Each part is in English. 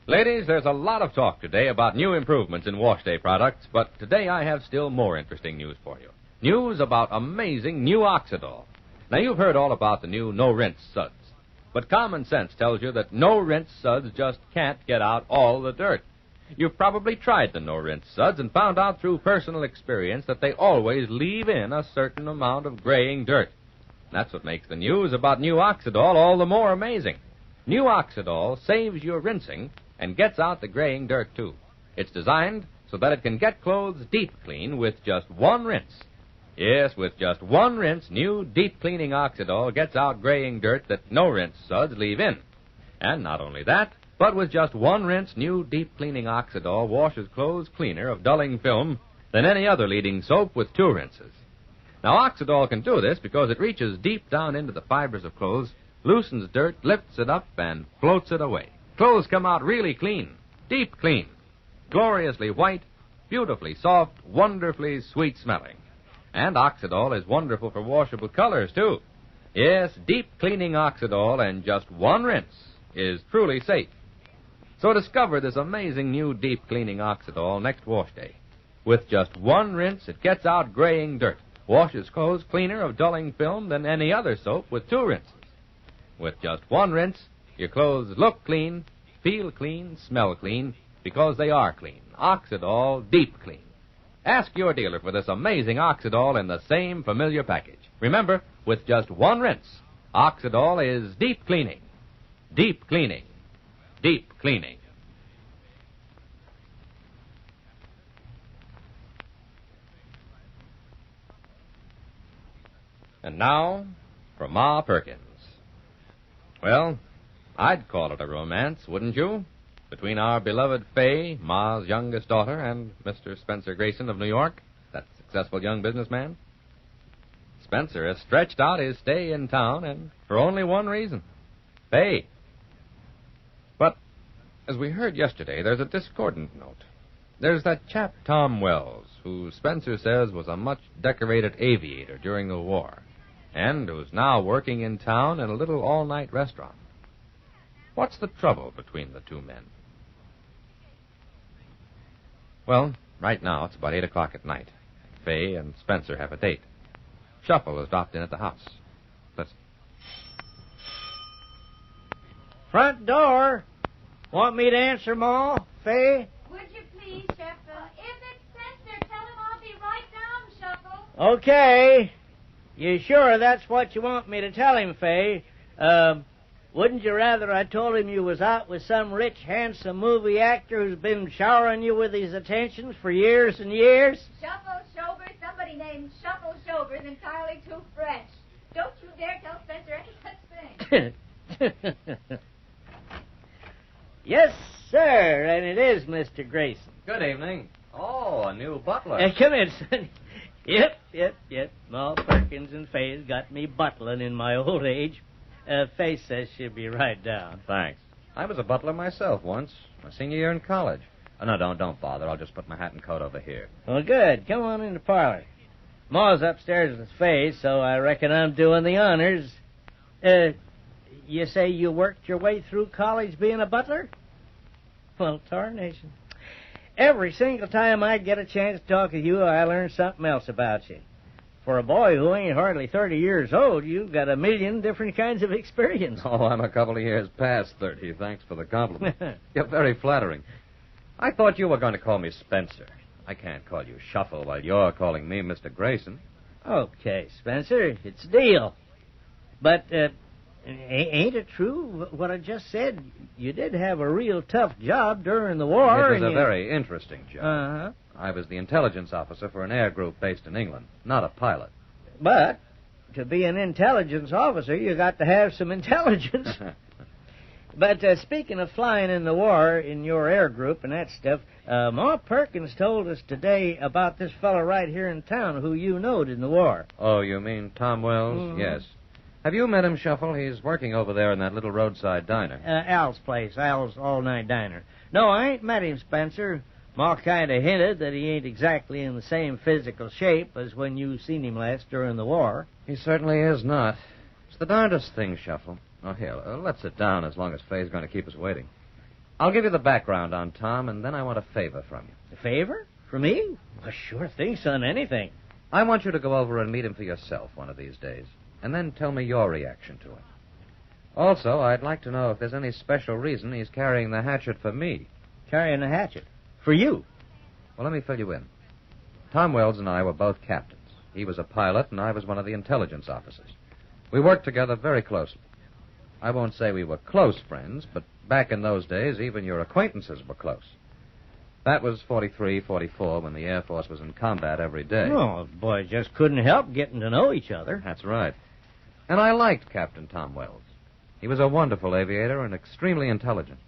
Ladies, there's a lot of talk today about new improvements in wash day products, but today I have still more interesting news for you. News about amazing new Oxidol. Now, you've heard all about the new no-rinse suds, but common sense tells you that no-rinse suds just can't get out all the dirt. You've probably tried the no-rinse suds and found out through personal experience that they always leave in a certain amount of graying dirt. That's what makes the news about new Oxidol all the more amazing. New Oxidol saves your rinsing and gets out the graying dirt, too. It's designed so that it can get clothes deep clean with just one rinse. Yes, with just one rinse, new deep-cleaning Oxidol gets out graying dirt that no-rinse suds leave in. And not only that, but with just one rinse, new deep-cleaning Oxidol washes clothes cleaner of dulling film than any other leading soap with two rinses. Now, Oxidol can do this because it reaches deep down into the fibers of clothes, loosens dirt, lifts it up, and floats it away. Clothes come out really clean, deep clean, gloriously white, beautifully soft, wonderfully sweet-smelling. And Oxidol is wonderful for washable colors, too. Yes, deep-cleaning Oxidol and just one rinse is truly safe. So discover this amazing new deep-cleaning Oxidol next wash day. With just one rinse, it gets out graying dirt, washes clothes cleaner of dulling film than any other soap with two rinses. With just one rinse, your clothes look clean, feel clean, smell clean, because they are clean. Oxidol Deep Clean. Ask your dealer for this amazing Oxidol in the same familiar package. Remember, with just one rinse, Oxidol is deep cleaning. Deep cleaning. Deep cleaning. And now, for Ma Perkins. Well, I'd call it a romance, wouldn't you? Between our beloved Fay, Ma's youngest daughter, and Mr. Spencer Grayson of New York, that successful young businessman. Spencer has stretched out his stay in town, and for only one reason: Fay. But, as we heard yesterday, there's a discordant note. There's that chap Tom Wells, who Spencer says was a much-decorated aviator during the war, and who's now working in town in a little all-night restaurant. What's the trouble between the two men? Well, right now it's about 8 o'clock at night. Fay and Spencer have a date. Shuffle has dropped in at the house. Listen. Front door. Want me to answer, Ma? Fay? Would you please, Shuffle? If it's Spencer, tell him I'll be right down, Shuffle. Okay. You sure that's what you want me to tell him, Fay? Wouldn't you rather I told him you was out with some rich, handsome movie actor who's been showering you with his attentions for years and years? Shuffle, Shober, somebody named Shuffle Shober is entirely too fresh. Don't you dare tell Spencer any such thing. Yes, sir, and it is Mr. Grayson. Good evening. Oh, a new butler. Come in, son. Yep. Ma Perkins and Fay's got me butling in my old age. Fay says she'll be right down. Thanks. I was a butler myself once, my senior year in college. Oh, no, don't bother. I'll just put my hat and coat over here. Well, good. Come on in the parlor. Ma's upstairs with Fay, so I reckon I'm doing the honors. You say you worked your way through college being a butler? Well, tarnation. Every single time I get a chance to talk to you, I learn something else about you. For a boy who ain't hardly 30 years old, you've got a million different kinds of experience. Oh, I'm a couple of years past 30. Thanks for the compliment. You're very flattering. I thought you were going to call me Spencer. I can't call you Shuffle while you're calling me Mr. Grayson. Okay, Spencer, it's a deal. But, ain't it true what I just said? You did have a real tough job during the war. It was a very interesting job. Uh-huh. I was the intelligence officer for an air group based in England, not a pilot. But to be an intelligence officer, you got to have some intelligence. But speaking of flying in the war in your air group and that stuff, Ma Perkins told us today about this fellow right here in town who you knowed in the war. Oh, you mean Tom Wells? Mm-hmm. Yes. Have you met him, Shuffle? He's working over there in that little roadside diner. Al's place, Al's all-night diner. No, I ain't met him, Spencer. Ma kind of hinted that he ain't exactly in the same physical shape as when you seen him last during the war. He certainly is not. It's the darndest thing, Shuffle. Oh, here, let's sit down as long as Fay's going to keep us waiting. I'll give you the background on Tom, and then I want a favor from you. A favor? From me? Well, sure thing, son, anything. I want you to go over and meet him for yourself one of these days, and then tell me your reaction to him. Also, I'd like to know if there's any special reason he's carrying the hatchet for me. Carrying a hatchet? For you? Well, let me fill you in. Tom Wells and I were both captains. He was a pilot, and I was one of the intelligence officers. We worked together very closely. I won't say we were close friends, but back in those days, even your acquaintances were close. That was 43, 44, when the Air Force was in combat every day. Oh, boy, just couldn't help getting to know each other. That's right. And I liked Captain Tom Wells. He was a wonderful aviator and extremely intelligent.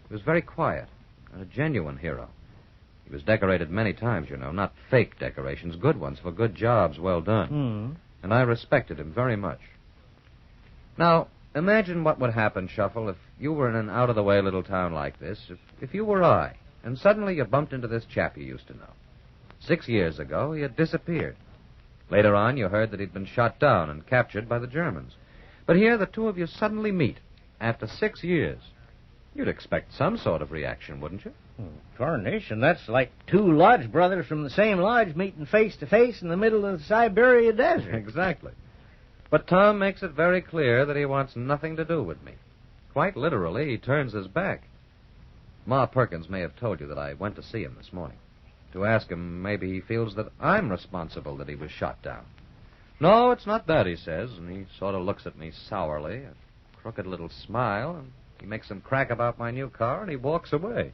He was very quiet and a genuine hero. He was decorated many times, you know, not fake decorations, good ones for good jobs well done. And I respected him very much. Now, imagine what would happen, Shuffle, if you were in an out-of-the-way little town like this, if you were I, and suddenly you bumped into this chap you used to know. 6 years ago, he had disappeared. Later on, you heard that he'd been shot down and captured by the Germans. But here, the two of you suddenly meet after 6 years. You'd expect some sort of reaction, wouldn't you? Coronation, that's like two lodge brothers from the same lodge meeting face to face in the middle of the Siberia desert. Exactly. But Tom makes it very clear that he wants nothing to do with me. Quite literally, he turns his back. Ma Perkins may have told you that I went to see him this morning, to ask him maybe he feels that I'm responsible that he was shot down. No, it's not that, he says, and he sort of looks at me sourly, a crooked little smile, and he makes some crack about my new car, and he walks away.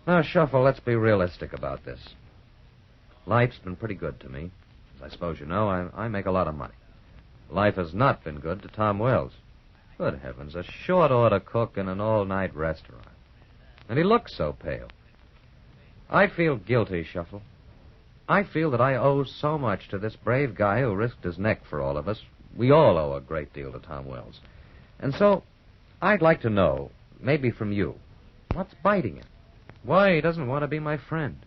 Now, Shuffle, let's be realistic about this. Life's been pretty good to me. As I suppose you know, I make a lot of money. Life has not been good to Tom Wells. Good heavens, a short-order cook in an all-night restaurant. And he looks so pale. I feel guilty, Shuffle. I feel that I owe so much to this brave guy who risked his neck for all of us. We all owe a great deal to Tom Wells. And so, I'd like to know, maybe from you, what's biting him? Why he doesn't want to be my friend.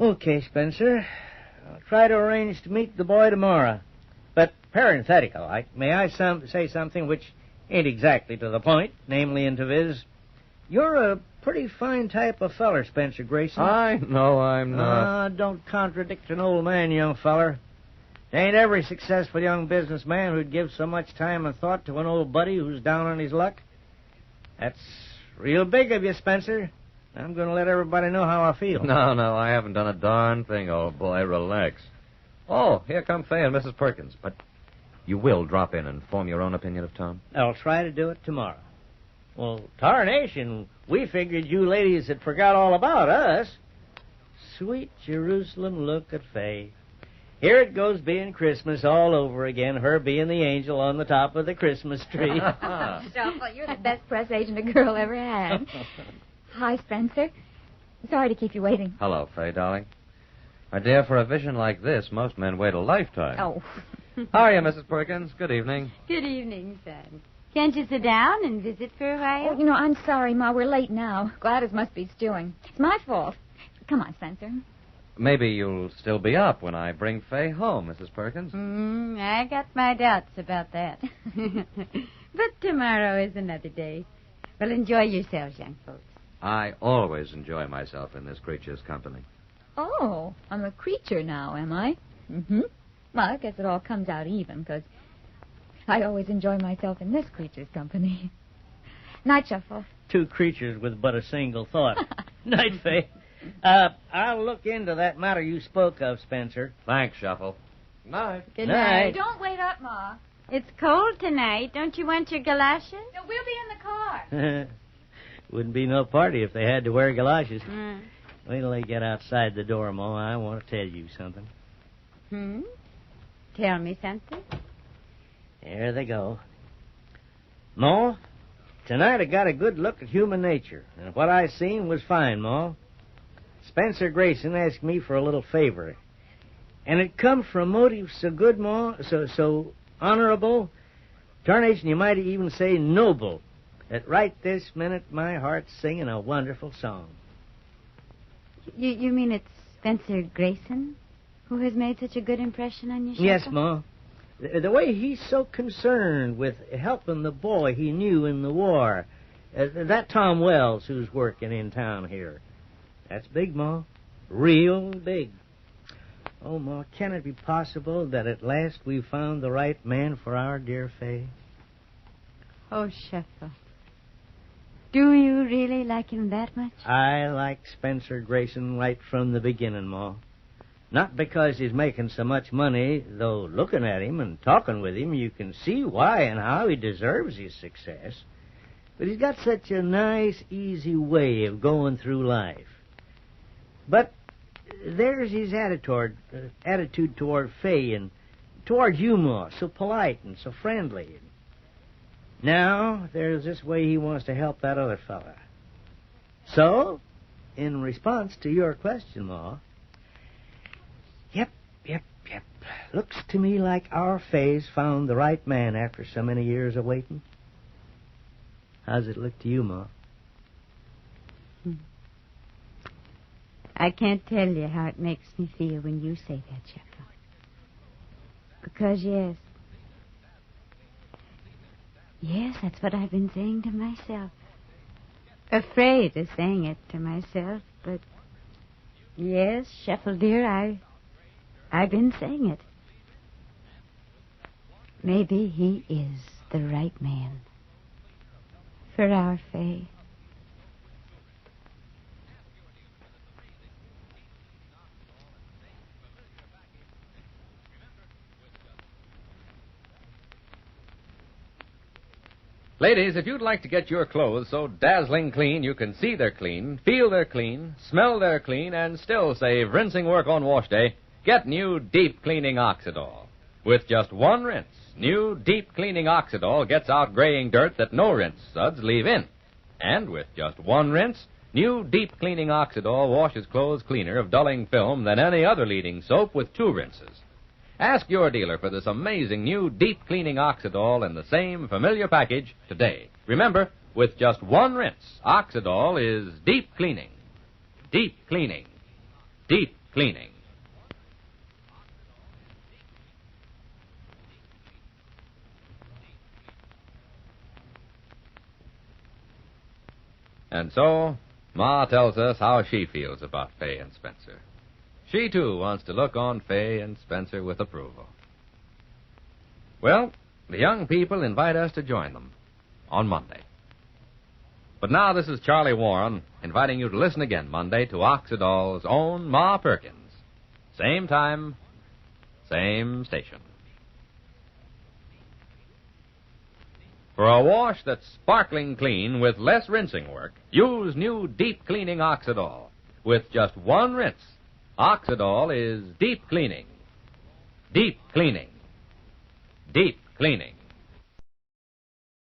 Okay, Spencer. I'll try to arrange to meet the boy tomorrow. But parenthetical-like, may I say something which ain't exactly to the point, namely into viz. You're a pretty fine type of feller, Spencer Grayson. I know I'm not. Don't contradict an old man, young feller. There ain't every successful young businessman who'd give so much time and thought to an old buddy who's down on his luck. That's real big of you, Spencer. I'm going to let everybody know how I feel. No, I haven't done a darn thing, old boy. Relax. Oh, here come Fay and Mrs. Perkins. But you will drop in and form your own opinion of Tom? I'll try to do it tomorrow. Well, tarnation, we figured you ladies had forgot all about us. Sweet Jerusalem, look at Fay. Here it goes being Christmas all over again, her being the angel on the top of the Christmas tree. Shuffle, you're the best press agent a girl ever had. Hi, Spencer. Sorry to keep you waiting. Hello, Fay, darling. My dear, for a vision like this, most men wait a lifetime. Oh. How are you, Mrs. Perkins? Good evening. Good evening, son. Can't you sit down and visit for a while? Oh, I'm sorry, Ma. We're late now. Gladys must be stewing. It's my fault. Come on, Spencer. Maybe you'll still be up when I bring Fay home, Mrs. Perkins. I got my doubts about that. But tomorrow is another day. Well, enjoy yourselves, young folks. I always enjoy myself in this creature's company. Oh, I'm a creature now, am I? Mm-hmm. Well, I guess it all comes out even, because I always enjoy myself in this creature's company. Night, Shuffle. Two creatures with but a single thought. Night, Fay. I'll look into that matter you spoke of, Spencer. Thanks, Shuffle. Night. Good night. Don't wait up, Ma. It's cold tonight. Don't you want your galoshes? No, we'll be in the car. Wouldn't be no party if they had to wear galoshes. Wait till they get outside the door, Ma. I want to tell you something. Tell me something. There they go. Ma, tonight I got a good look at human nature, and what I seen was fine, Ma. Spencer Grayson asked me for a little favor, and it come from motives so good, Ma, so honorable, tarnation, you might even say noble, that right this minute my heart's singing a wonderful song. You mean it's Spencer Grayson who has made such a good impression on you, Shuffle? Yes, Ma. The way he's so concerned with helping the boy he knew in the war, That Tom Wells who's working in town here. That's big, Ma. Real big. Oh, Ma, can it be possible that at last we've found the right man for our dear Fay? Oh, Sheffield. Do you really like him that much? I like Spencer Grayson right from the beginning, Ma. Not because he's making so much money, though looking at him and talking with him, you can see why and how he deserves his success. But he's got such a nice, easy way of going through life. But there's his attitude toward Fay and toward you, Ma, so polite and so friendly. Now, there's this way he wants to help that other fella. So, in response to your question, Ma, Yep. Looks to me like our Fay's found the right man after so many years of waiting. How's it look to you, Ma? I can't tell you how it makes me feel when you say that, Sheffield. Because, yes, that's what I've been saying to myself. Afraid of saying it to myself, but yes, Sheffield, dear, I've been saying it. Maybe he is the right man for our Fay. Ladies, if you'd like to get your clothes so dazzling clean you can see they're clean, feel they're clean, smell they're clean, and still save rinsing work on wash day, get new Deep Cleaning Oxidol. With just one rinse, new Deep Cleaning Oxidol gets out graying dirt that no rinse suds leave in. And with just one rinse, new Deep Cleaning Oxidol washes clothes cleaner of dulling film than any other leading soap with 2 rinses. Ask your dealer for this amazing new Deep Cleaning Oxidol in the same familiar package today. Remember, with just one rinse, Oxidol is deep cleaning. Deep cleaning. Deep cleaning. And so, Ma tells us how she feels about Fay and Spencer. She, too, wants to look on Fay and Spencer with approval. Well, the young people invite us to join them on Monday. But now this is Charlie Warren inviting you to listen again Monday to Oxidol's own Ma Perkins. Same time, same station. For a wash that's sparkling clean with less rinsing work, use new Deep Cleaning Oxidol. With just one rinse, Oxidol is deep cleaning. Deep cleaning. Deep cleaning.